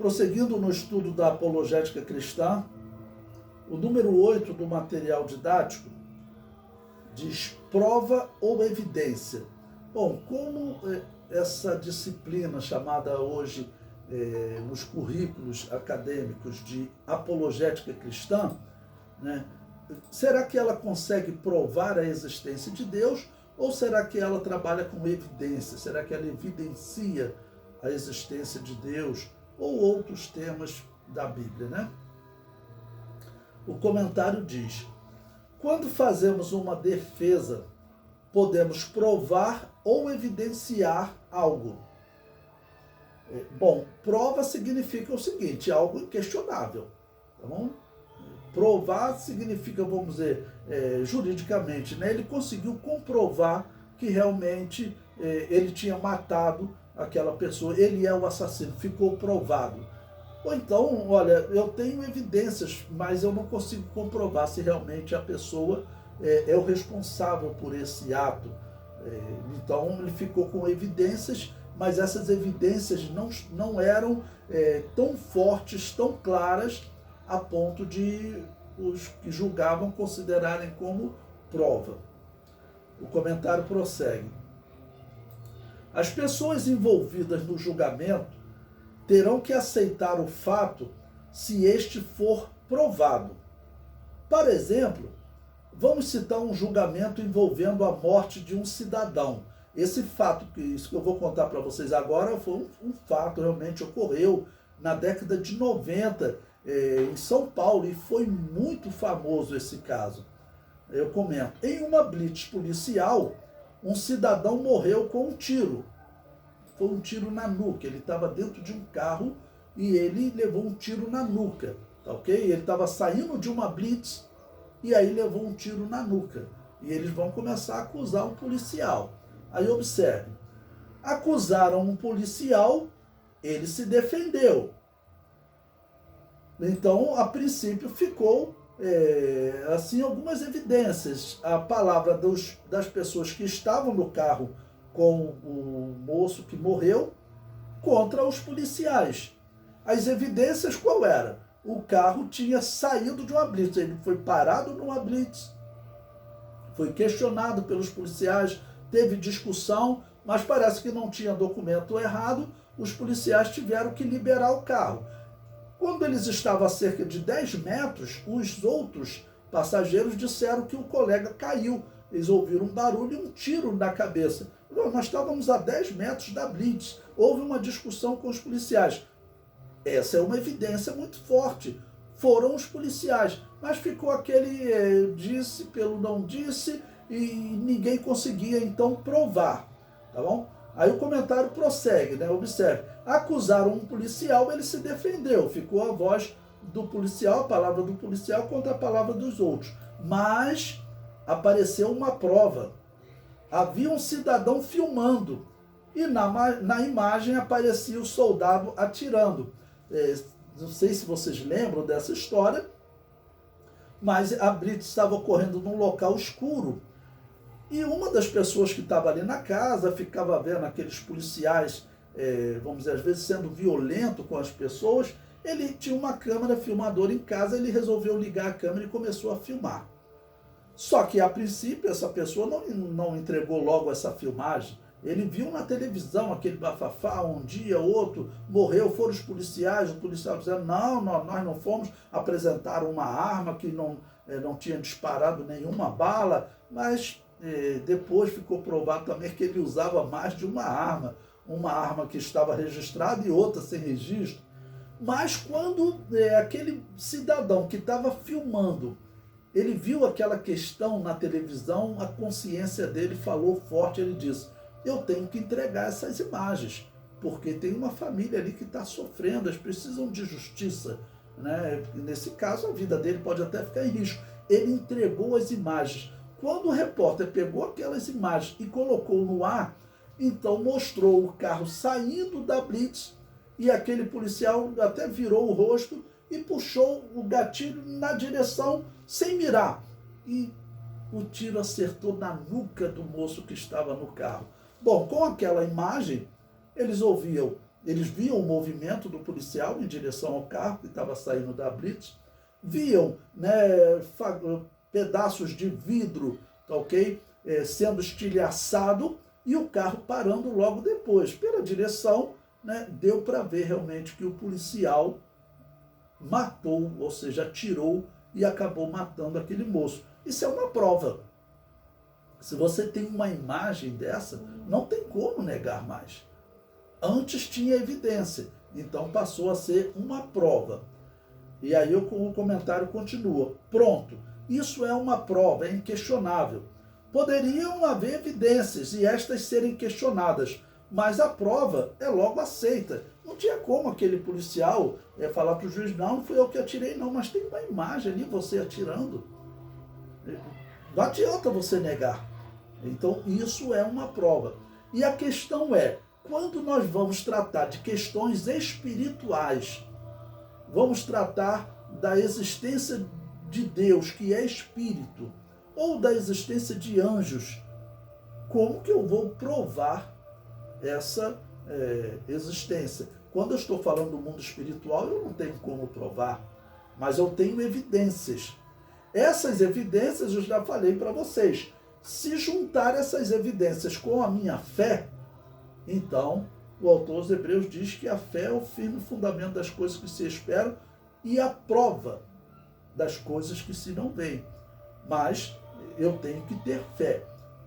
Prosseguindo no estudo da apologética cristã, o número 8 do material didático diz prova ou evidência. Bom, como essa disciplina chamada hoje nos currículos acadêmicos de apologética cristã, né, será que ela consegue provar a existência de Deus ou será que ela trabalha com evidência? Será que ela evidencia a existência de Deus ou outros temas da Bíblia, né? O comentário diz: quando fazemos uma defesa, podemos provar ou evidenciar algo. Bom, prova significa o seguinte, algo inquestionável, tá bom? Provar significa, vamos dizer, juridicamente, né? Ele conseguiu comprovar que realmente ele tinha matado aquela pessoa, ele é o assassino, ficou provado. Ou então, olha, eu tenho evidências, mas eu não consigo comprovar se realmente a pessoa é o responsável por esse ato. Então, ele ficou com evidências, mas essas evidências não eram tão fortes, tão claras, a ponto de os que julgavam considerarem como prova. O comentário prossegue. As pessoas envolvidas no julgamento terão que aceitar o fato se este for provado. Por exemplo, vamos citar um julgamento envolvendo a morte de um cidadão. Esse fato, isso que eu vou contar para vocês agora, foi um fato, realmente ocorreu na década de 90 em São Paulo e foi muito famoso esse caso. Eu comento. Em uma blitz policial, um cidadão morreu com um tiro. Foi um tiro na nuca. Ele estava dentro de um carro e ele levou um tiro na nuca. Tá ok? Ele estava saindo de uma blitz e aí levou um tiro na nuca. E eles vão começar a acusar um policial. Aí observe. Acusaram um policial, ele se defendeu. Então, a princípio, ficou assim algumas evidências. A palavra das pessoas que estavam no carro com o moço que morreu contra os policiais. As evidências qual era? O carro tinha saído de uma blitz, ele foi parado numa blitz, foi questionado pelos policiais, teve discussão, mas parece que não tinha documento errado, os policiais tiveram que liberar o carro. Quando eles estavam a cerca de 10 metros, os outros passageiros disseram que o colega caiu. Eles ouviram um barulho e um tiro na cabeça. Nós estávamos a 10 metros da blitz. Houve uma discussão com os policiais. Essa é uma evidência muito forte. Foram os policiais. Mas ficou aquele disse pelo não disse e ninguém conseguia então provar. Tá bom? Aí o comentário prossegue, né? Observe. Acusaram um policial, ele se defendeu. Ficou a voz do policial, a palavra do policial contra a palavra dos outros. Mas apareceu uma prova. Havia um cidadão filmando e na imagem aparecia o soldado atirando. Não sei se vocês lembram dessa história, mas a blitz estava ocorrendo num local escuro. E uma das pessoas que estava ali na casa ficava vendo aqueles policiais, vamos dizer, às vezes sendo violento com as pessoas. Ele tinha uma câmera filmadora em casa, ele resolveu ligar a câmera e começou a filmar. Só que, a princípio, essa pessoa não entregou logo essa filmagem. Ele viu na televisão aquele bafafá, um dia, outro, morreu, foram os policiais, o policial dizendo, não, nós não fomos, apresentaram uma arma que não tinha disparado nenhuma bala, mas depois ficou provado também que ele usava mais de uma arma que estava registrada e outra sem registro. Mas quando aquele cidadão que estava filmando, ele viu aquela questão na televisão, a consciência dele falou forte, ele disse, eu tenho que entregar essas imagens, porque tem uma família ali que está sofrendo, eles precisam de justiça, né? Nesse caso, a vida dele pode até ficar em risco. Ele entregou as imagens. Quando o repórter pegou aquelas imagens e colocou no ar, então mostrou o carro saindo da blitz e aquele policial até virou o rosto e puxou o gatilho na direção sem mirar. E o tiro acertou na nuca do moço que estava no carro. Bom, com aquela imagem, eles ouviam eles viam o movimento do policial em direção ao carro que estava saindo da blitz, viam, né, pedaços de vidro, tá ok? Sendo estilhaçado e o carro parando logo depois. Pela direção, né, deu para ver realmente que o policial matou, ou seja, atirou e acabou matando aquele moço. Isso é uma prova. Se você tem uma imagem dessa, não tem como negar mais. Antes tinha evidência, então passou a ser uma prova. E aí o comentário continua. Pronto, isso é uma prova, é inquestionável. Poderiam haver evidências e estas serem questionadas, mas a prova é logo aceita. Não tinha como aquele policial falar para o juiz, não fui eu que atirei, não, mas tem uma imagem ali, você atirando. Não adianta você negar. Então, isso é uma prova. E a questão é, quando nós vamos tratar de questões espirituais, vamos tratar da existência de Deus, que é espírito, ou da existência de anjos, como que eu vou provar essa existência? Quando eu estou falando do mundo espiritual, eu não tenho como provar, mas eu tenho evidências. Essas evidências eu já falei para vocês. Se juntar essas evidências com a minha fé, então o autor aos Hebreus diz que a fé é o firme fundamento das coisas que se esperam e a prova das coisas que se não veem. Mas eu tenho que ter fé.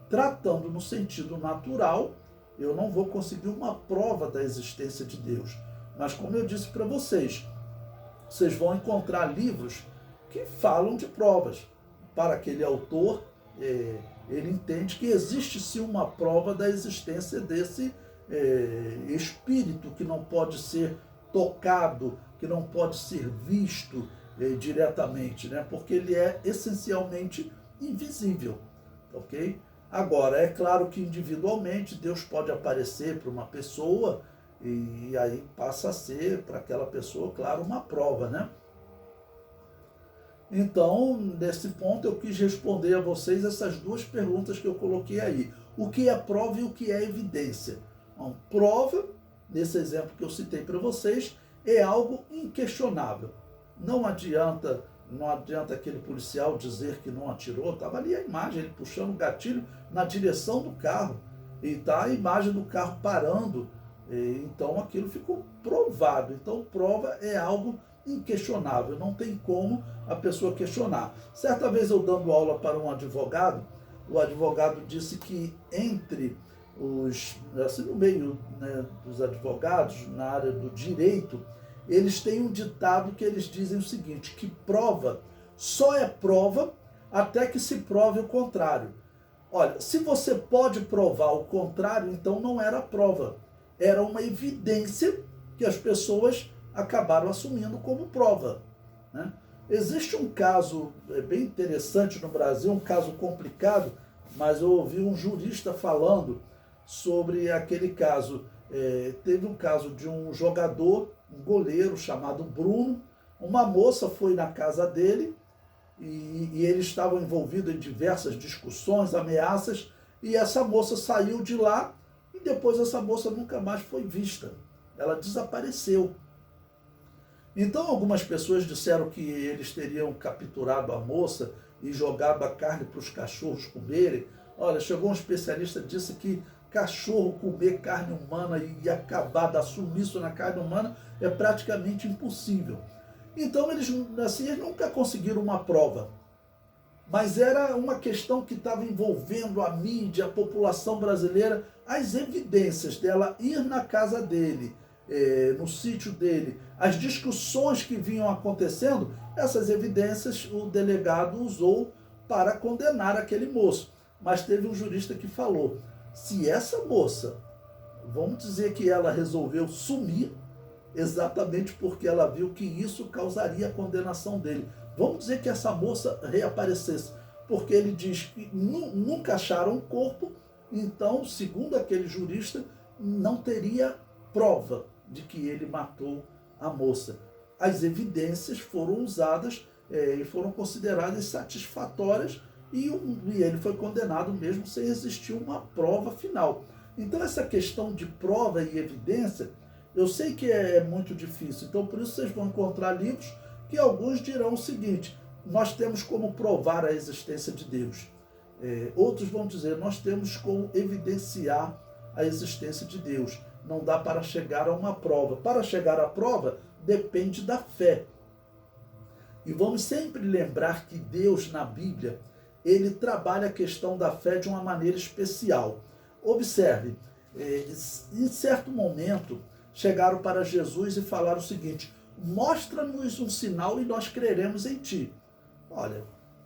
Tratando no sentido natural, eu não vou conseguir uma prova da existência de Deus. Mas como eu disse para vocês, vocês vão encontrar livros que falam de provas. Para aquele autor, ele entende que existe sim uma prova da existência desse espírito que não pode ser tocado, que não pode ser visto diretamente, né? Porque ele é essencialmente invisível, ok? Agora, é claro que individualmente Deus pode aparecer para uma pessoa e aí passa a ser para aquela pessoa, claro, uma prova, né? Então, nesse ponto, eu quis responder a vocês essas duas perguntas que eu coloquei aí. O que é prova e o que é evidência? Então, prova, nesse exemplo que eu citei para vocês, é algo inquestionável. Não adianta aquele policial dizer que não atirou, estava ali a imagem, ele puxando o gatilho na direção do carro, e está a imagem do carro parando, então aquilo ficou provado. Então, prova é algo inquestionável, não tem como a pessoa questionar. Certa vez eu dando aula para um advogado, o advogado disse que entre no meio, né, dos advogados, na área do direito, eles têm um ditado que eles dizem o seguinte, que prova só é prova até que se prove o contrário. Olha, se você pode provar o contrário, então não era prova, era uma evidência que as pessoas acabaram assumindo como prova, né? Existe um caso bem interessante no Brasil, um caso complicado, mas eu ouvi um jurista falando sobre aquele caso. Teve um caso de um jogador, um goleiro chamado Bruno, uma moça foi na casa dele e eles estavam envolvidos em diversas discussões, ameaças, e essa moça saiu de lá e depois essa moça nunca mais foi vista, ela desapareceu. Então algumas pessoas disseram que eles teriam capturado a moça e jogado a carne para os cachorros comerem. Olha, chegou um especialista e disse que cachorro comer carne humana e acabar, dar sumiço na carne humana é praticamente impossível. Então eles nunca conseguiram uma prova. Mas era uma questão que estava envolvendo a mídia, a população brasileira, as evidências dela ir na casa dele, no sítio dele, as discussões que vinham acontecendo, essas evidências o delegado usou para condenar aquele moço. Mas teve um jurista que falou, se essa moça, vamos dizer que ela resolveu sumir, exatamente porque ela viu que isso causaria a condenação dele. Vamos dizer que essa moça reaparecesse, porque ele diz que nunca acharam o corpo, então, segundo aquele jurista, não teria prova de que ele matou a moça. As evidências foram usadas e foram consideradas satisfatórias e ele foi condenado mesmo sem existir uma prova final. Então essa questão de prova e evidência Eu sei que é muito difícil, então por isso vocês vão encontrar livros que alguns dirão o seguinte: nós temos como provar a existência de Deus. Outros vão dizer, nós temos como evidenciar a existência de Deus. Não dá para chegar a uma prova. Para chegar à prova, depende da fé. E vamos sempre lembrar que Deus, na Bíblia, ele trabalha a questão da fé de uma maneira especial. Observe, em certo momento, chegaram para Jesus e falaram o seguinte: mostra-nos um sinal e nós creremos em ti. Olha,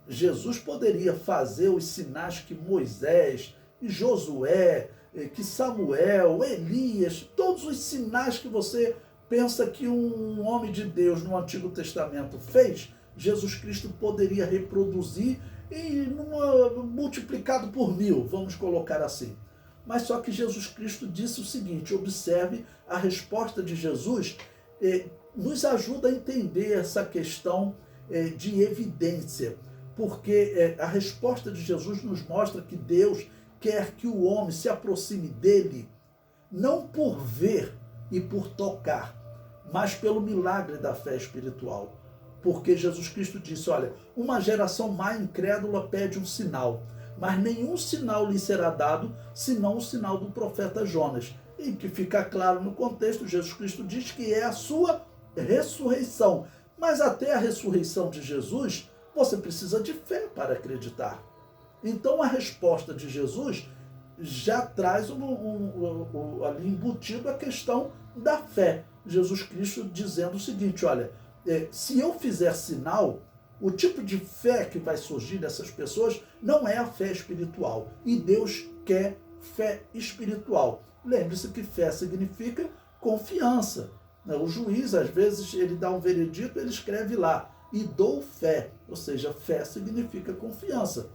Jesus poderia fazer os sinais que Moisés, que Josué, que Samuel, Elias, todos os sinais que você pensa que um homem de Deus no Antigo Testamento fez, Jesus Cristo poderia reproduzir e multiplicado por 1000, vamos colocar assim. Mas só que Jesus Cristo disse o seguinte: observe a resposta de Jesus, nos ajuda a entender essa questão de evidência, porque a resposta de Jesus nos mostra que Deus quer que o homem se aproxime dele, não por ver e por tocar, mas pelo milagre da fé espiritual. Porque Jesus Cristo disse, olha, uma geração má e incrédula pede um sinal, mas nenhum sinal lhe será dado, senão o sinal do profeta Jonas. E que fica claro no contexto, Jesus Cristo diz que é a sua ressurreição. Mas até a ressurreição de Jesus, você precisa de fé para acreditar. Então a resposta de Jesus já traz ali embutido a questão da fé. Jesus Cristo dizendo o seguinte, olha, se eu fizer sinal, o tipo de fé que vai surgir dessas pessoas não é a fé espiritual. E Deus quer fé espiritual. Lembre-se que fé significa confiança. O juiz, às vezes, ele dá um veredito, ele escreve lá, e dou fé. Ou seja, fé significa confiança.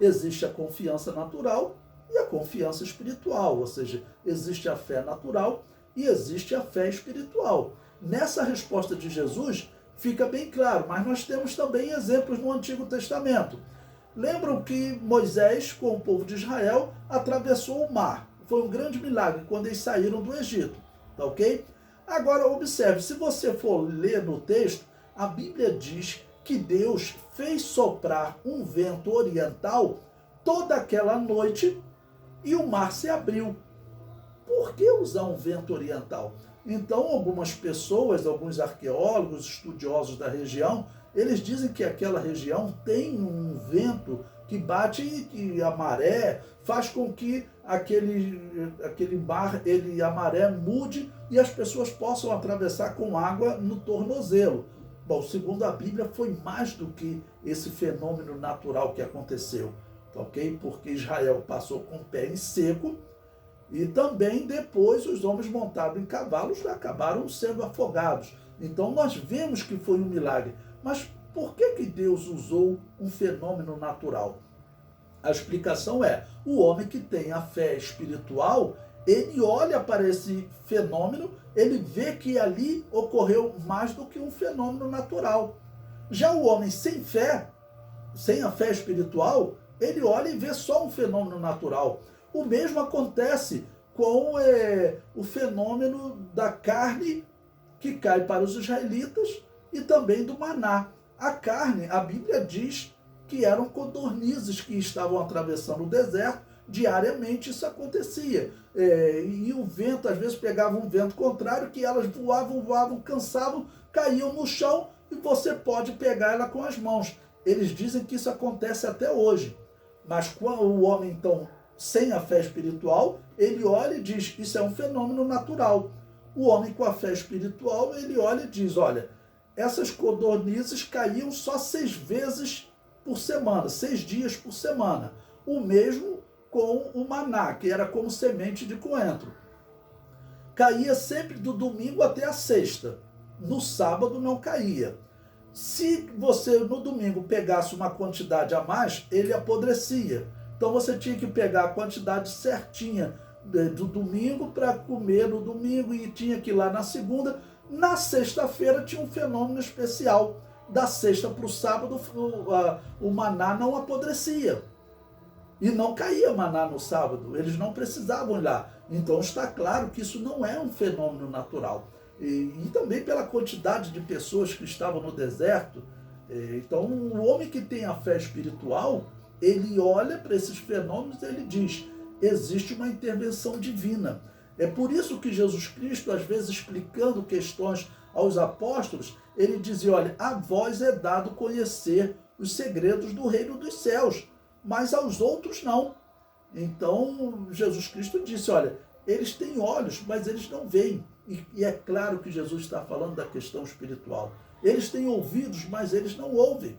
Existe a confiança natural e a confiança espiritual. Ou seja, existe a fé natural e existe a fé espiritual. Nessa resposta de Jesus, fica bem claro, mas nós temos também exemplos no Antigo Testamento. Lembram que Moisés, com o povo de Israel, atravessou o mar. Foi um grande milagre quando eles saíram do Egito. Tá ok? Agora, observe, se você for ler no texto, a Bíblia diz que Deus fez soprar um vento oriental toda aquela noite e o mar se abriu. Por que usar um vento oriental? Então, algumas pessoas, alguns arqueólogos, estudiosos da região, eles dizem que aquela região tem um vento que bate e que a maré faz com que aquele mar, a maré mude e as pessoas possam atravessar com água no tornozelo. Bom, segundo a Bíblia, foi mais do que esse fenômeno natural que aconteceu, ok? Porque Israel passou com o pé em seco e também depois os homens montados em cavalos acabaram sendo afogados. Então nós vemos que foi um milagre. Mas por que Deus usou um fenômeno natural? A explicação é, o homem que tem a fé espiritual, ele olha para esse fenômeno, ele vê que ali ocorreu mais do que um fenômeno natural. Já o homem sem fé, sem a fé espiritual, ele olha e vê só um fenômeno natural. O mesmo acontece com o fenômeno da carne que cai para os israelitas e também do maná. A carne, a Bíblia diz que eram codornizes que estavam atravessando o deserto, diariamente isso acontecia. E o vento, às vezes pegava um vento contrário, que elas voavam, cansavam, caíam no chão e você pode pegar ela com as mãos. Eles dizem que isso acontece até hoje. Mas quando o homem, então, sem a fé espiritual, ele olha e diz, isso é um fenômeno natural. O homem com a fé espiritual, ele olha e diz, olha, essas codornizes caíam só 6 vezes por semana, 6 dias por semana. O mesmo com o maná, que era como semente de coentro. Caía sempre do domingo até a sexta. No sábado não caía. Se você no domingo pegasse uma quantidade a mais, ele apodrecia. Então você tinha que pegar a quantidade certinha do domingo para comer no domingo e tinha que ir lá na segunda. Na sexta-feira tinha um fenômeno especial. Da sexta para o sábado o maná não apodrecia. E não caía maná no sábado, eles não precisavam ir lá. Então está claro que isso não é um fenômeno natural. E também pela quantidade de pessoas que estavam no deserto. Então o homem que tem a fé espiritual, ele olha para esses fenômenos e ele diz, existe uma intervenção divina. É por isso que Jesus Cristo, às vezes explicando questões aos apóstolos, ele dizia, olha, a vós é dado conhecer os segredos do reino dos céus, mas aos outros não. Então, Jesus Cristo disse, olha, eles têm olhos, mas eles não veem. E é claro que Jesus está falando da questão espiritual. Eles têm ouvidos, mas eles não ouvem.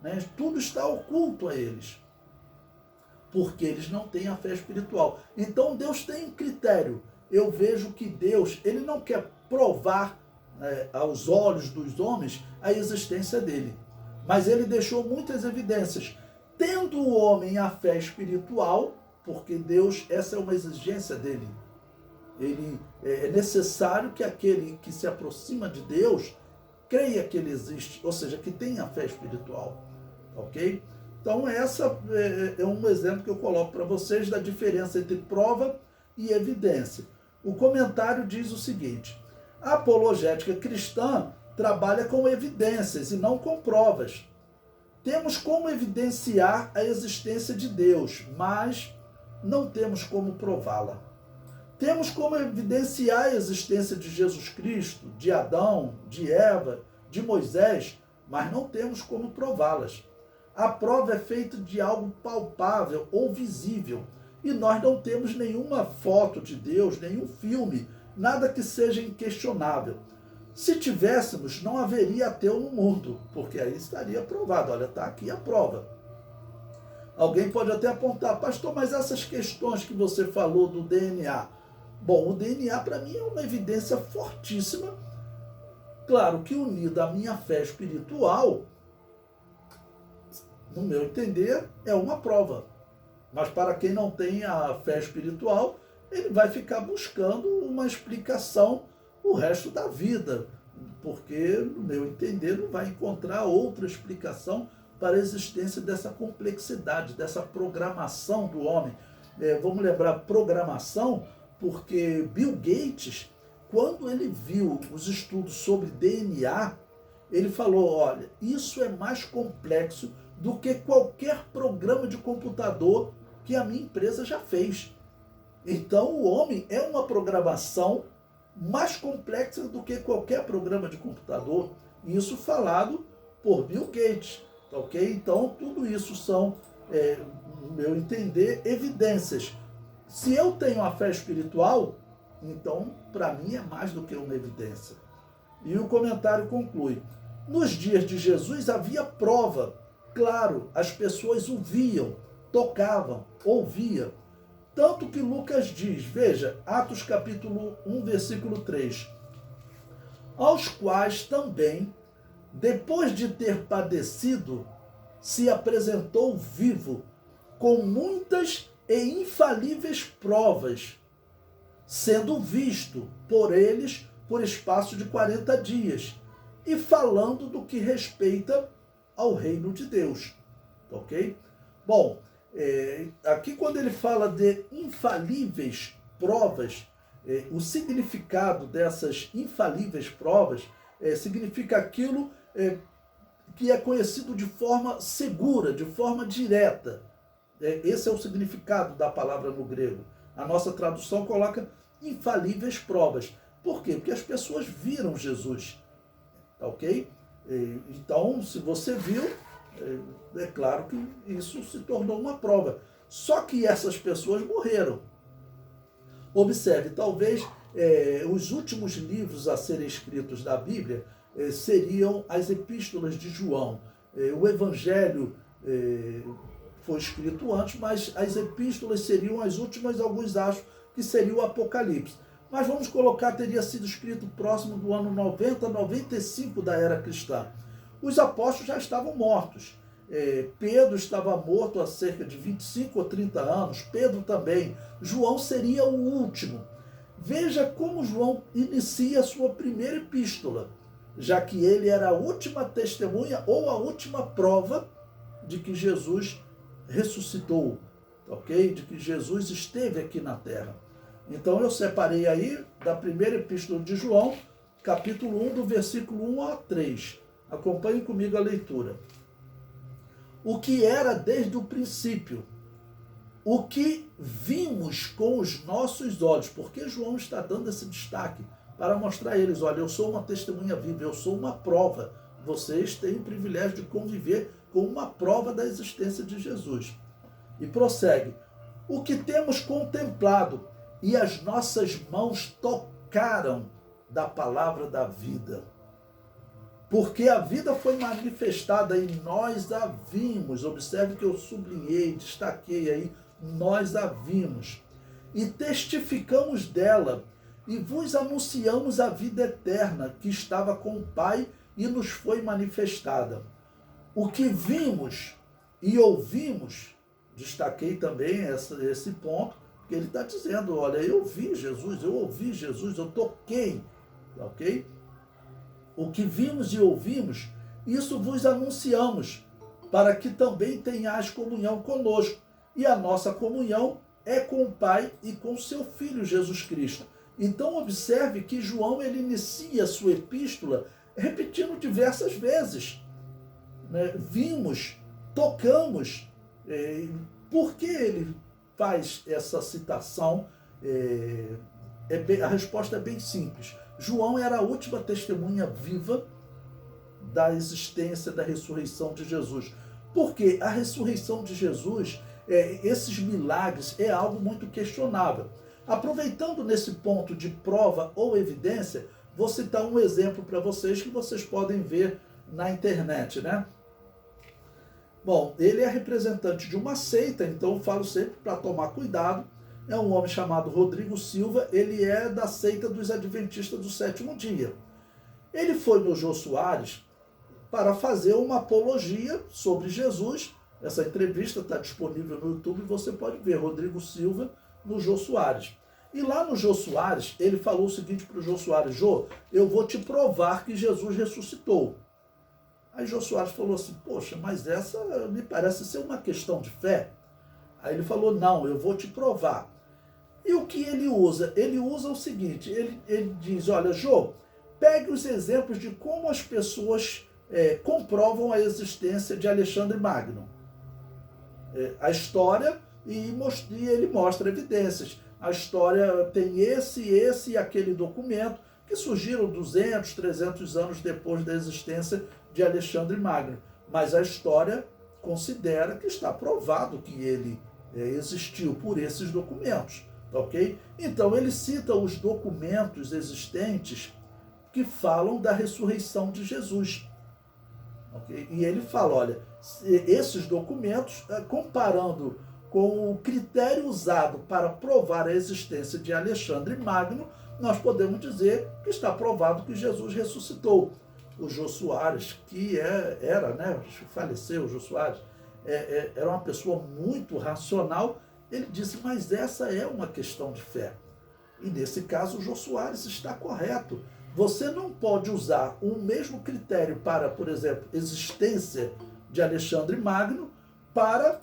Né? Tudo está oculto a eles, porque eles não têm a fé espiritual. Então, Deus tem um critério. Eu vejo que Deus, ele não quer provar aos olhos dos homens a existência dele, mas ele deixou muitas evidências. Tendo o homem a fé espiritual, porque Deus, essa é uma exigência dele. É necessário que aquele que se aproxima de Deus creia que ele existe, ou seja, que tenha fé espiritual. Ok? Então, essa é um exemplo que eu coloco para vocês da diferença entre prova e evidência. O comentário diz o seguinte: a apologética cristã trabalha com evidências e não com provas. Temos como evidenciar a existência de Deus, mas não temos como prová-la. Temos como evidenciar a existência de Jesus Cristo, de Adão, de Eva, de Moisés, mas não temos como prová-las. A prova é feita de algo palpável ou visível, e nós não temos nenhuma foto de Deus, nenhum filme, nada que seja inquestionável. Se tivéssemos, não haveria ateu no mundo, porque aí estaria provado. Olha, está aqui a prova. Alguém pode até apontar, pastor, mas essas questões que você falou do DNA. Bom, o DNA para mim é uma evidência fortíssima. Claro que unida à minha fé espiritual, no meu entender, é uma prova. Mas para quem não tem a fé espiritual, ele vai ficar buscando uma explicação o resto da vida, porque, no meu entender, não vai encontrar outra explicação para a existência dessa complexidade, dessa programação do homem. Vamos lembrar, programação, porque Bill Gates, quando ele viu os estudos sobre DNA, ele falou, olha, isso é mais complexo do que qualquer programa de computador que a minha empresa já fez. Então, o homem é uma programação mais complexa do que qualquer programa de computador. Isso falado por Bill Gates. Ok? Então, tudo isso são, no meu entender, evidências. Se eu tenho a fé espiritual, então, para mim, é mais do que uma evidência. E o comentário conclui. Nos dias de Jesus havia prova. Claro, as pessoas o viam, tocavam, ouviam. Tanto que Lucas diz, veja, Atos capítulo 1, versículo 3. Aos quais também, depois de ter padecido, se apresentou vivo, com muitas e infalíveis provas, sendo visto por eles por espaço de 40 dias, e falando do que respeita ao reino de Deus. Ok? Bom, aqui quando ele fala de infalíveis provas, o significado dessas infalíveis provas significa aquilo que é conhecido de forma segura, de forma direta. Esse é o significado da palavra no grego. A nossa tradução coloca infalíveis provas. Por quê? Porque as pessoas viram Jesus. Ok? Então, se você viu, é claro que isso se tornou uma prova. Só que essas pessoas morreram. Observe, talvez os últimos livros a serem escritos da Bíblia seriam as epístolas de João. O Evangelho foi escrito antes, mas as epístolas seriam as últimas, alguns acham que seria o Apocalipse. Mas vamos colocar, teria sido escrito próximo do ano 90, 95 da era cristã. Os apóstolos já estavam mortos. Pedro estava morto há cerca de 25 ou 30 anos, Pedro também. João seria o último. Veja como João inicia a sua primeira epístola, já que ele era a última testemunha ou a última prova de que Jesus ressuscitou. ok? De que Jesus esteve aqui na terra. Então eu separei aí da primeira epístola de João, capítulo 1, do versículo 1 a 3. Acompanhe comigo a leitura. O que era desde o princípio, o que vimos com os nossos olhos, porque João está dando esse destaque para mostrar a eles, olha, eu sou uma testemunha viva, eu sou uma prova. Vocês têm o privilégio de conviver com uma prova da existência de Jesus. E prossegue, o que temos contemplado e as nossas mãos tocaram da palavra da vida. Porque a vida foi manifestada e nós a vimos. Observe que eu sublinhei, destaquei aí, nós a vimos. E testificamos dela e vos anunciamos a vida eterna que estava com o Pai e nos foi manifestada. O que vimos e ouvimos, destaquei também esse ponto, porque ele está dizendo, olha, eu vi Jesus, eu ouvi Jesus, eu toquei, ok? O que vimos e ouvimos, isso vos anunciamos, para que também tenhais comunhão conosco. E a nossa comunhão é com o Pai e com seu Filho Jesus Cristo. Então observe que João ele inicia a sua epístola repetindo diversas vezes. Né? Vimos, tocamos. Por que ele faz essa citação? A resposta é bem simples. João era a última testemunha viva da existência da ressurreição de Jesus. Porque a ressurreição de Jesus, esses milagres, é algo muito questionável. Aproveitando nesse ponto de prova ou evidência, vou citar um exemplo para vocês que vocês podem ver na internet, né? Bom, ele é representante de uma seita, então eu falo sempre para tomar cuidado. É um homem chamado Rodrigo Silva, ele é da seita dos Adventistas do Sétimo Dia. Ele foi no Jô Soares para fazer uma apologia sobre Jesus. Essa entrevista está disponível no YouTube, você pode ver, Rodrigo Silva no Jô Soares. E lá no Jô Soares, ele falou o seguinte para o Jô Soares, Jô, eu vou te provar que Jesus ressuscitou. Aí Jô Soares falou assim, poxa, mas essa me parece ser uma questão de fé. Aí ele falou, não, eu vou te provar. E o que ele usa? Ele usa o seguinte, ele diz, olha, Jô, pegue os exemplos de como as pessoas comprovam a existência de Alexandre Magno. A história, e ele mostra evidências. A história tem esse e aquele documento que surgiram 200, 300 anos depois da existência de Alexandre Magno. Mas a história considera que está provado que ele existiu por esses documentos. Ok? Então ele cita os documentos existentes que falam da ressurreição de Jesus. Okay? E ele fala, olha, esses documentos, comparando com o critério usado para provar a existência de Alexandre Magno, nós podemos dizer que está provado que Jesus ressuscitou. O Jô Soares, que faleceu o Jô Soares, era uma pessoa muito racional, ele disse, mas essa é uma questão de fé. E nesse caso o Jô Soares está correto. Você não pode usar o mesmo critério para, por exemplo, existência de Alexandre Magno para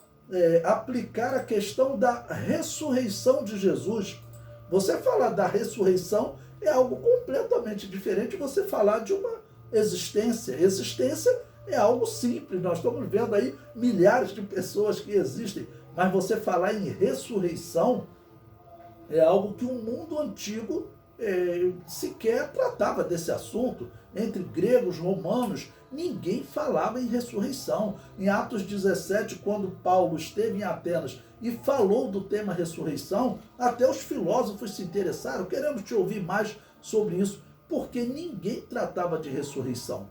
aplicar a questão da ressurreição de Jesus. Você falar da ressurreição é algo completamente diferente de você falar de uma existência. Existência é algo simples, nós estamos vendo aí milhares de pessoas que existem, mas você falar em ressurreição é algo que o mundo antigo sequer tratava desse assunto. Entre gregos, romanos, ninguém falava em ressurreição. Em Atos 17, quando Paulo esteve em Atenas e falou do tema ressurreição, até os filósofos se interessaram, queremos te ouvir mais sobre isso, porque ninguém tratava de ressurreição.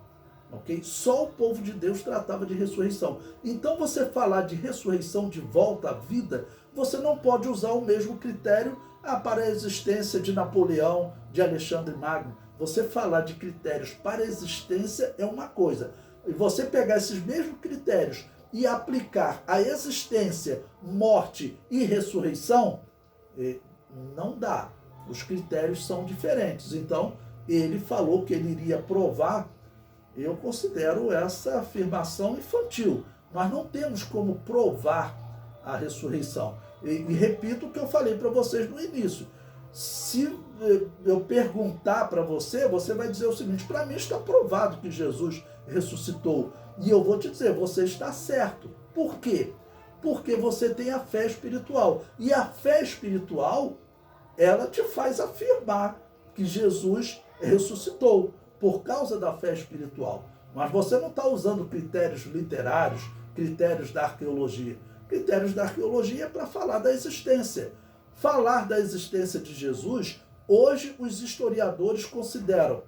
Okay? Só o povo de Deus tratava de ressurreição. Então você falar de ressurreição, de volta à vida, você não pode usar o mesmo critério para a existência de Napoleão, de Alexandre Magno. Você falar de critérios para a existência é uma coisa. E você pegar esses mesmos critérios e aplicar a existência, morte e ressurreição, não dá. Os critérios são diferentes. Então, ele falou que ele iria provar. Eu considero essa afirmação infantil. Nós não temos como provar a ressurreição. E repito o que eu falei para vocês no início. Se eu perguntar para você, você vai dizer o seguinte: para mim está provado que Jesus ressuscitou. E eu vou te dizer, você está certo. Por quê? Porque você tem a fé espiritual. E a fé espiritual, ela te faz afirmar que Jesus ressuscitou por causa da fé espiritual. Mas você não está usando critérios literários, critérios da arqueologia. Critérios da arqueologia é para falar da existência. Falar da existência de Jesus, hoje os historiadores consideram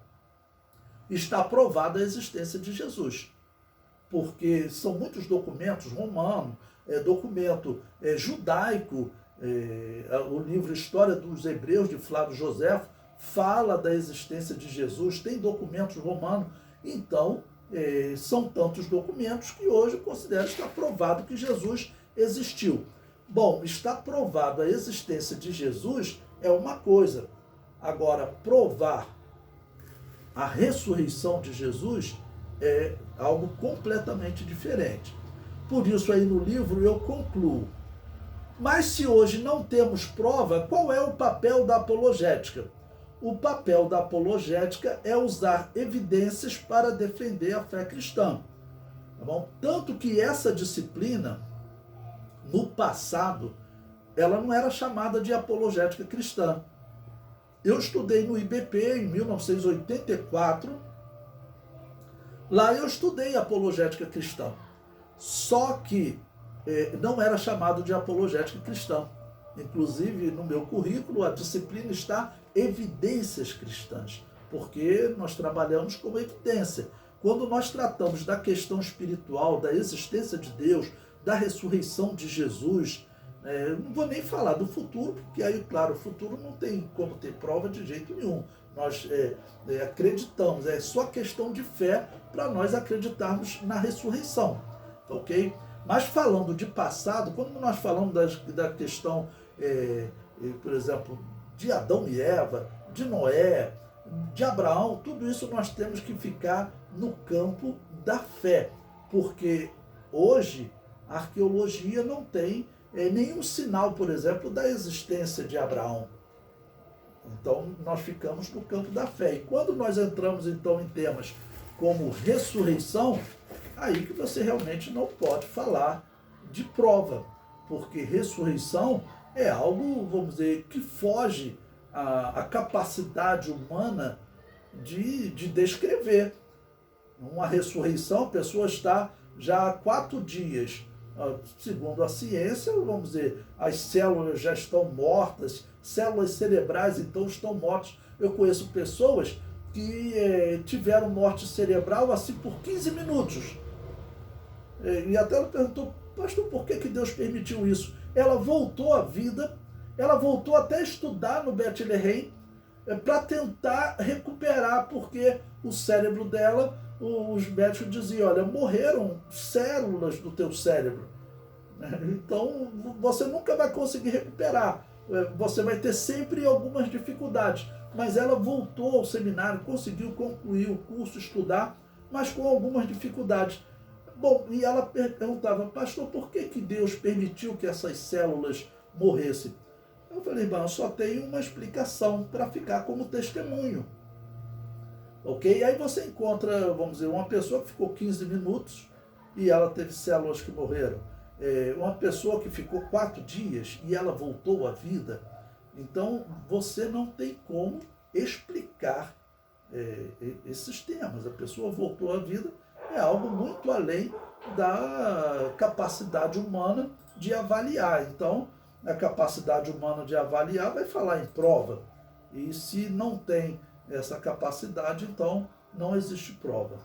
está provada a existência de Jesus. Porque são muitos documentos romanos, documento judaico, o livro História dos Hebreus, de Flávio Joséfo, fala da existência de Jesus, tem documentos romanos. Então, são tantos documentos que hoje eu considero que está provado que Jesus existiu. Bom, está provado a existência de Jesus é uma coisa. Agora, provar a ressurreição de Jesus é algo completamente diferente. Por isso, aí no livro eu concluo. Mas se hoje não temos prova, qual é o papel da apologética? O papel da apologética é usar evidências para defender a fé cristã. Tá bom? Tanto que essa disciplina, no passado, ela não era chamada de apologética cristã. Eu estudei no IBP em 1984. Lá eu estudei apologética cristã. Só que não era chamado de apologética cristã. Inclusive, no meu currículo, a disciplina está evidências cristãs, porque nós trabalhamos com evidência. Quando nós tratamos da questão espiritual, da existência de Deus, da ressurreição de Jesus, não vou nem falar do futuro, porque aí, claro, o futuro não tem como ter prova de jeito nenhum. Nós acreditamos, é só questão de fé para nós acreditarmos na ressurreição, ok? Mas falando de passado, quando nós falamos da questão, por exemplo, de Adão e Eva, de Noé, de Abraão, tudo isso nós temos que ficar no campo da fé, porque hoje a arqueologia não tem nenhum sinal, por exemplo, da existência de Abraão. Então, nós ficamos no campo da fé. E quando nós entramos, então, em temas como ressurreição, aí que você realmente não pode falar de prova, porque ressurreição é algo, vamos dizer, que foge à capacidade humana de descrever. Uma ressurreição, a pessoa está já há 4 dias, segundo a ciência, vamos dizer, as células já estão mortas, células cerebrais então estão mortas. Eu conheço pessoas que tiveram morte cerebral assim por 15 minutos. E até ela perguntou: pastor, por que Deus permitiu isso? Ela voltou à vida, ela voltou até a estudar no Bethlehem para tentar recuperar, porque o cérebro dela, os médicos diziam: olha, morreram células do teu cérebro. Então, você nunca vai conseguir recuperar. Você vai ter sempre algumas dificuldades. Mas ela voltou ao seminário, conseguiu concluir o curso, estudar, mas com algumas dificuldades. Bom, e ela perguntava: pastor, por que Deus permitiu que essas células morressem? Eu falei: bom, eu só tenho uma explicação para ficar como testemunho. Ok? Aí você encontra, vamos dizer, uma pessoa que ficou 15 minutos e ela teve células que morreram. Uma pessoa que ficou 4 dias e ela voltou à vida. Então, você não tem como explicar esses temas. A pessoa voltou à vida, é algo muito além da capacidade humana de avaliar. Então, a capacidade humana de avaliar vai falar em prova. E se não tem essa capacidade, então não existe prova.